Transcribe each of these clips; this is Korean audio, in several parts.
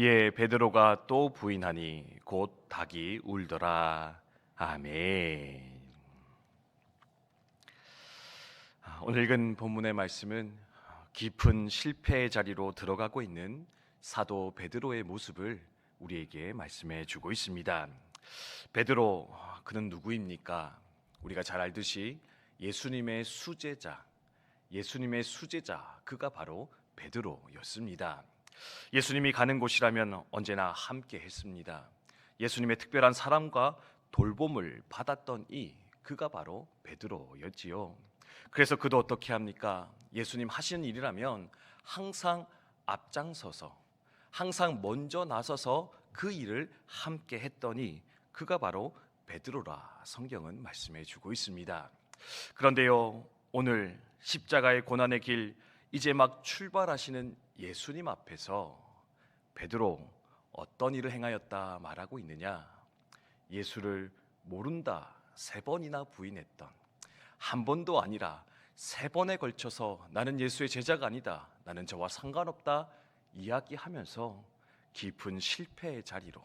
이에 베드로가 또 부인하니 곧 닭이 울더라. 아멘. 오늘 읽은 본문의 말씀은 깊은 실패의 자리로 들어가고 있는 사도 베드로의 모습을 우리에게 말씀해 주고 있습니다. 베드로, 그는 누구입니까? 우리가 잘 알듯이 예수님의 수제자, 그가 바로 베드로였습니다. 예수님이 가는 곳이라면 언제나 함께 했습니다. 예수님의 특별한 사랑과 돌봄을 받았던 그가 바로 베드로였지요. 그래서 그도 어떻게 합니까? 예수님 하시는 일이라면 항상 앞장서서, 항상 먼저 나서서 그 일을 함께 했더니 그가 바로 베드로라 성경은 말씀해 주고 있습니다. 그런데요, 오늘 십자가의 고난의 길 이제 막 출발하시는 예수님 앞에서 베드로 어떤 일을 행하였다 말하고 있느냐? 예수를 모른다 3번이나 부인했던, 한 번도 아니라 3번에 걸쳐서 나는 예수의 제자가 아니다, 나는 저와 상관없다 이야기하면서 깊은 실패의 자리로,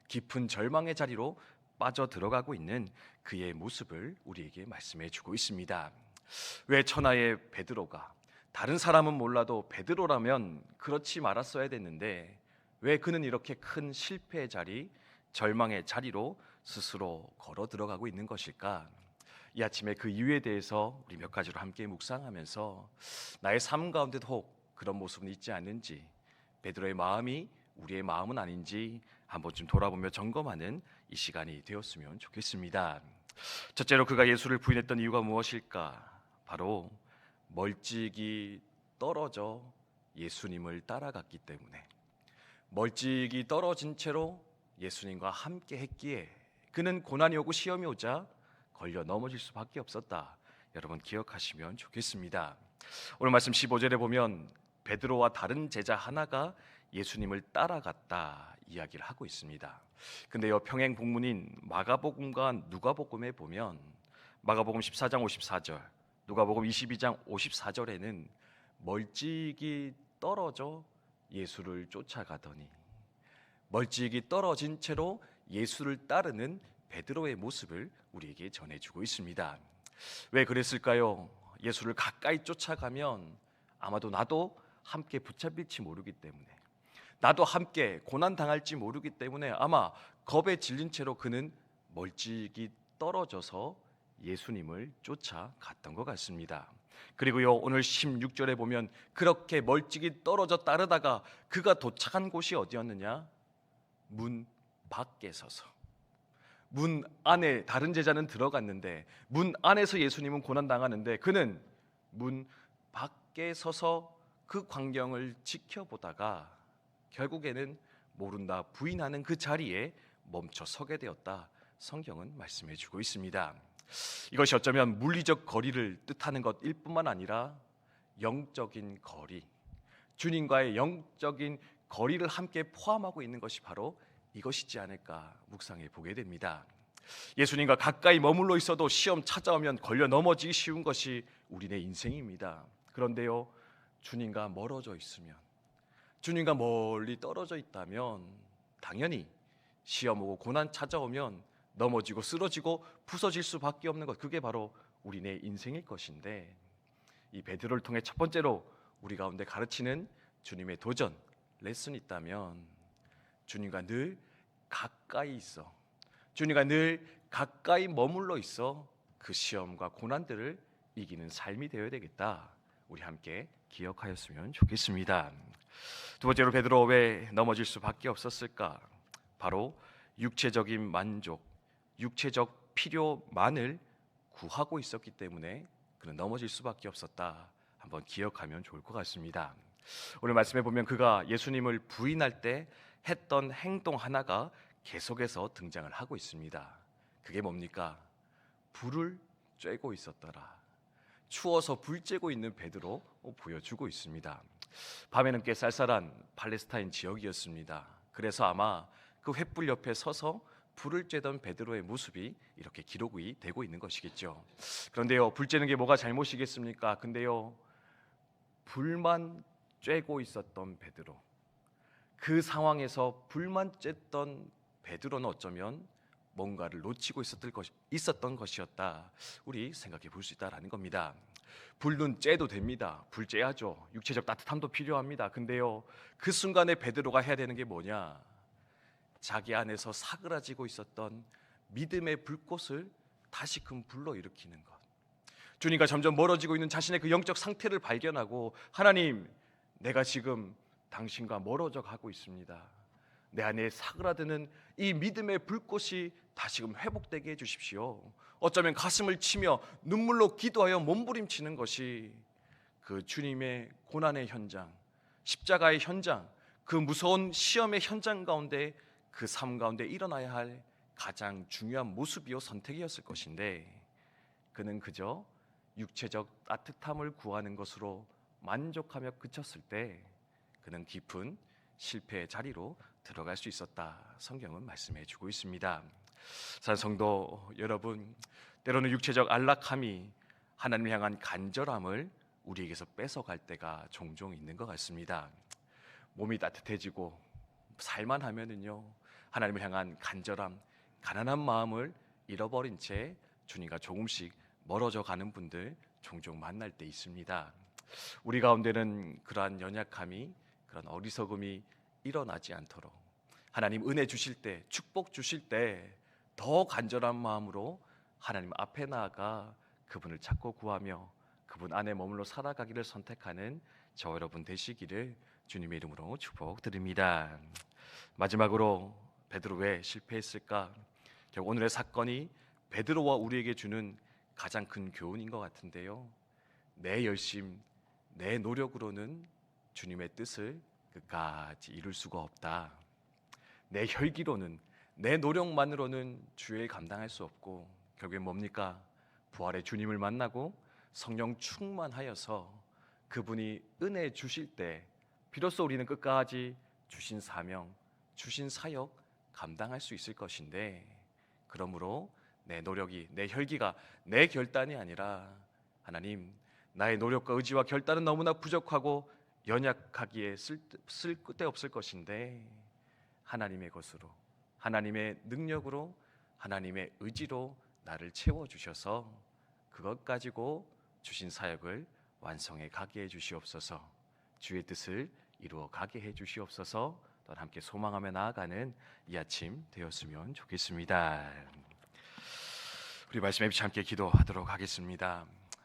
깊은 절망의 자리로 빠져 들어가고 있는 그의 모습을 우리에게 말씀해 주고 있습니다. 왜 천하의 베드로가, 다른 사람은 몰라도 베드로라면 그렇지 말았어야 됐는데 왜 그는 이렇게 큰 실패의 자리, 절망의 자리로 스스로 걸어 들어가고 있는 것일까? 이 아침에 그 이유에 대해서 우리 몇 가지로 함께 묵상하면서 나의 삶 가운데도 혹 그런 모습은 있지 않는지, 베드로의 마음이 우리의 마음은 아닌지 한번쯤 돌아보며 점검하는 이 시간이 되었으면 좋겠습니다. 첫째로 그가 예수를 부인했던 이유가 무엇일까? 바로 멀찍이 떨어져 예수님을 따라갔기 때문에, 멀찍이 떨어진 채로 예수님과 함께 했기에 그는 고난이 오고 시험이 오자 걸려 넘어질 수밖에 없었다. 여러분 기억하시면 좋겠습니다. 오늘 말씀 15절에 보면 베드로와 다른 제자 하나가 예수님을 따라갔다 이야기를 하고 있습니다. 근데요, 평행 복문인 마가복음과 누가복음에 보면 마가복음 14장 54절, 누가복음 22장 54절에는 멀찍이 떨어져 예수를 쫓아가더니, 멀찍이 떨어진 채로 예수를 따르는 베드로의 모습을 우리에게 전해주고 있습니다. 왜 그랬을까요? 예수를 가까이 쫓아가면 아마도 나도 함께 붙잡힐지 모르기 때문에, 나도 함께 고난당할지 모르기 때문에 아마 겁에 질린 채로 그는 멀찍이 떨어져서 예수님을 쫓아갔던 것 같습니다. 그리고요, 오늘 16절에 보면 그렇게 멀찍이 떨어져 따르다가 그가 도착한 곳이 어디였느냐? 문 밖에 서서, 문 안에 다른 제자는 들어갔는데 문 안에서 예수님은 고난당하는데 그는 문 밖에 서서 그 광경을 지켜보다가 결국에는 모른다 부인하는 그 자리에 멈춰 서게 되었다. 성경은 말씀해 주고 있습니다. 이것이 어쩌면 물리적 거리를 뜻하는 것일 뿐만 아니라 영적인 거리, 주님과의 영적인 거리를 함께 포함하고 있는 것이 바로 이것이지 않을까 묵상해 보게 됩니다. 예수님과 가까이 머물러 있어도 시험 찾아오면 걸려 넘어지기 쉬운 것이 우리네 인생입니다. 그런데요, 주님과 멀어져 있으면, 주님과 멀리 떨어져 있다면 당연히 시험 오고 고난 찾아오면 넘어지고 쓰러지고 부서질 수밖에 없는 것, 그게 바로 우리네 인생일 것인데, 이 베드로를 통해 첫 번째로 우리 가운데 가르치는 주님의 도전 레슨이 있다면 주님과 늘 가까이 있어, 주님과 늘 가까이 머물러 있어 그 시험과 고난들을 이기는 삶이 되어야 되겠다. 우리 함께 기억하였으면 좋겠습니다. 두 번째로 베드로 왜 넘어질 수밖에 없었을까? 바로 육체적인 만족, 육체적 필요만을 구하고 있었기 때문에 그는 넘어질 수밖에 없었다. 한번 기억하면 좋을 것 같습니다. 오늘 말씀에 보면 그가 예수님을 부인할 때 했던 행동 하나가 계속해서 등장을 하고 있습니다. 그게 뭡니까? 불을 쬐고 있었더라. 추워서 불 쬐고 있는 베드로 보여주고 있습니다. 밤에는 꽤 쌀쌀한 팔레스타인 지역이었습니다. 그래서 아마 그 횃불 옆에 서서 불을 쬐던 베드로의 모습이 이렇게 기록이 되고 있는 것이겠죠. 그런데요, 불 쬐는 게 뭐가 잘못이겠습니까? 근데요, 불만 쬐고 있었던 베드로, 그 상황에서 불만 쬐던 베드로는 어쩌면 뭔가를 놓치고 있었던 것이었다. 우리 생각해 볼 수 있다라는 겁니다. 불은 쬐도 됩니다. 불 쬐야죠. 육체적 따뜻함도 필요합니다. 근데요, 그 순간에 베드로가 해야 되는 게 뭐냐? 자기 안에서 사그라지고 있었던 믿음의 불꽃을 다시금 불러일으키는 것. 주님과 점점 멀어지고 있는 자신의 그 영적 상태를 발견하고, 하나님, 내가 지금 당신과 멀어져 가고 있습니다. 내 안에 사그라드는 이 믿음의 불꽃이 다시금 회복되게 해주십시오. 어쩌면 가슴을 치며 눈물로 기도하여 몸부림치는 것이 그 주님의 고난의 현장, 십자가의 현장, 그 무서운 시험의 현장 가운데, 그 삶 가운데 일어나야 할 가장 중요한 모습이요 선택이었을 것인데, 그는 그저 육체적 따뜻함을 구하는 것으로 만족하며 그쳤을 때 그는 깊은 실패의 자리로 들어갈 수 있었다. 성경은 말씀해 주고 있습니다. 사랑하는 성도 여러분, 때로는 육체적 안락함이 하나님을 향한 간절함을 우리에게서 뺏어갈 때가 종종 있는 것 같습니다. 몸이 따뜻해지고 살만 하면은요, 하나님을 향한 간절함, 가난한 마음을 잃어버린 채 주님과 조금씩 멀어져 가는 분들 종종 만날 때 있습니다. 우리 가운데는 그러한 연약함이, 그런 어리석음이 일어나지 않도록 하나님 은혜 주실 때, 축복 주실 때 더 간절한 마음으로 하나님 앞에 나아가 그분을 찾고 구하며 그분 안에 머물러 살아가기를 선택하는 저 여러분 되시기를 주님의 이름으로 축복드립니다. 마지막으로 베드로 왜 실패했을까? 결국 오늘의 사건이 베드로와 우리에게 주는 가장 큰 교훈인 것 같은데요, 내 열심, 내 노력으로는 주님의 뜻을 끝까지 이룰 수가 없다. 내 혈기로는, 내 노력만으로는 주의 감당할 수 없고, 결국엔 뭡니까? 부활의 주님을 만나고 성령 충만하여서 그분이 은혜 주실 때 비로소 우리는 끝까지 주신 사명, 주신 사역 감당할 수 있을 것인데, 그러므로 내 노력이, 내 혈기가 내 결단이 아니라, 하나님, 나의 노력과 의지와 결단은 너무나 부족하고 연약하기에 쓸데없을 것인데 하나님의 것으로, 하나님의 능력으로, 하나님의 의지로 나를 채워주셔서 그것 가지고 주신 사역을 완성해 가게 해주시옵소서. 주의 뜻을 이루어 가게 해주시옵소서. 또한 함께 소망하며 나아가는 이 아침 되었으면 좋겠습니다. 우리 말씀에 비추어 함께 기도하도록 하겠습니다.